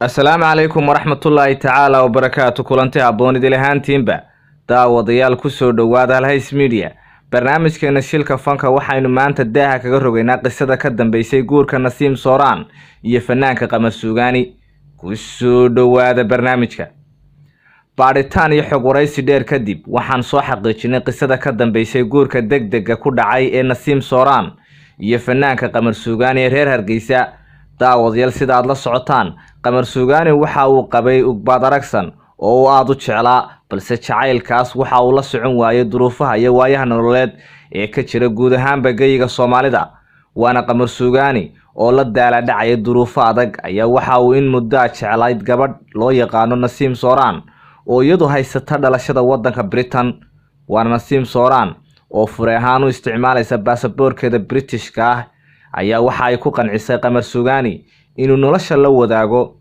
السلام عليكم ورحمة الله تعالى وبركاته. كلنتي عبوني دلهان تيمبا داوديال كسو دواد الهيس ميديا barnaamijkeena shilka fanka waxaynu maanta daaha kaga rogaynaa qisada ka dambeysay guurka Nasiim Sooraan iyo fanaanka Qamar Suugaani ku soo dhawaada barnaamijka. baaritaan iyo xog waraysi dheer kadib waxaan soo xaqiijinay qisada ka dambeysay guurka degdega ku dhacay ee Nasiim Sooraan iyo fanaanka Qamar Suugaani reer Hargeysa. daawadayaal sida aad la socotaan, Qamar Suugaani waxa uu qabay Ugbaad Aragsan oo aad u jeclaa, balse jacaylkaas waxa uu la socon waayay duruufaha iyo waayaha nololeed ee ka jira guud ahaan bagayga Soomaalida. waana Qamar Suugaani oo la daala dhacay duruufo adag ayaa waxa uu in muddo jeclayd gabadh loo yaqaan Nasiim Sooraan oo iyadu haysata dhalashada wadanka Britain. waana Nasiim Sooraan oo fure ahaan u isticmaalaysa baasaboorkeeda Britishka ayaa waxa ay ku qancisay Qamar Suugaani inuu nolosha la wadaago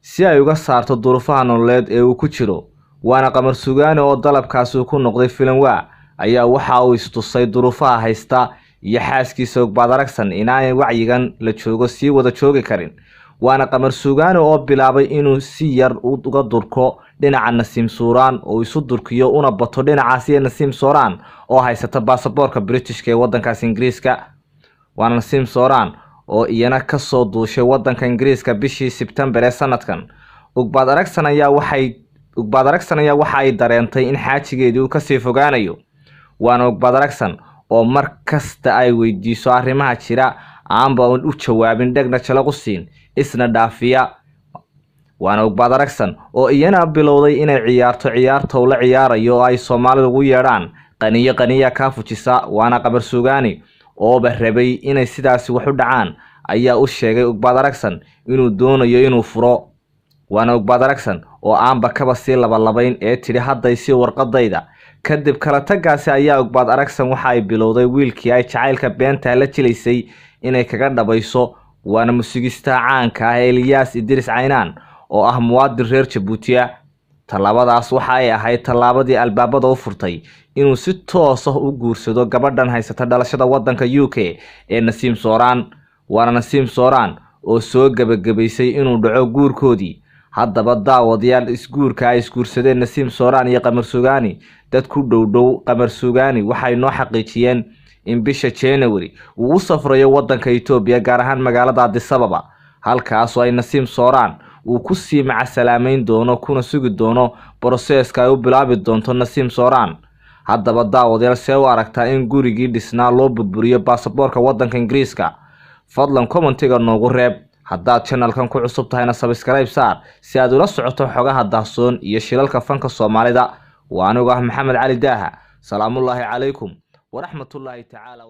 si ay uga saarto duruufaha nololeed ee uu ku jiro. waana Qamar Suugaani oo dalabkaas ku noqday filan ayaa waxa uu istusay duruufaha haysta iyo xaaskiisa Ugbaad Aragsan inay wacyigan la joogo si wada joogi karin. waana Qamar Suugaani oo bilaabay inuu si yar uga durko dhinaca Nasiim Sooraan oo isu durkiyo una bato dhinacaasi Nasiim Sooraan oo haysata baasaboorka Britishka ee wadankaas Ingiriiska. waana Nasiim Sooraan oo iyana ka soo duushay wadanka Ingiriiska bishii September ee sanadkan. Ugbaad Aragsan ayaa waxa ay dareentay in xaajigeedii uu ka sii fogaanayo. waana Ugbaad Aragsan oo mar kasta ay weydiiso arrimaha jira aanba u jawaabin, dhegna jala qusin isna dhaafiya. waana Ugbaad Aragsan oo iyana bilowday inay ciyaarta uu la ciyaarayo oo ay Soomaalidu ugu yeedhaan qaniya ka fujisa. waana Qamar Suugaani oo rabay inay sidaasi wax u dhacaan ayaa u sheegay Ugbaad Aragsan inuu doonayo inuu furo. waana Ugbaad Aragsan oo aanba kaba sii labalabayn ee tiri hadday si warqadayda. kadib kala tagaasi ayaa Ugbaad Aragsan waxa ay bilowday wiilkii ay jacaylka beenta la jilaysay inay kaga dhabayso. waana muusigista caanka Elias Idris Caynaan oo ah muwaadin reer Djibouti. talaabadaas waxa ay ahayd talaabadii albaabada u furtay inuu si toos ah u guursado gabadhan haysata dhalashada wadanka UK ee Nasiim Sooraan. waana Nasiim Sooraan oo soo gabagabaysay inuu dhaco guurkoodii. haddaba daawadayaal isguurka ay isguursadeen Nasiim Sooraan iyo Qamar Suugaani dad ku dhow Qamar Suugaani waxay noo xaqiijiyeen in bisha January uu u safrayo wadanka Itoobiya, gaar ahaan magaalada Addis Ababa, halkaas oo ay Nasiim Sooraan uu ku sii macasalaameyn doono kuna sugi doono processka ay u bilaabi doonto Nasiim Sooraan. haddaba daawadayaal see u aragtaa in gurigii dhisnaa loo burburiyo baasaboorka wadanka Ingiriiska? fadlan commentiga noogu reeb. haddaad channelkan ku cusub tahayna subscribe saar si aad ula socoto xogaha daahsoon iyo shilalka fanka Soomaalida. waa anigu Maxamed Cali Daaha. salaamullaahi calaykum waraxmatullaahi tacaala.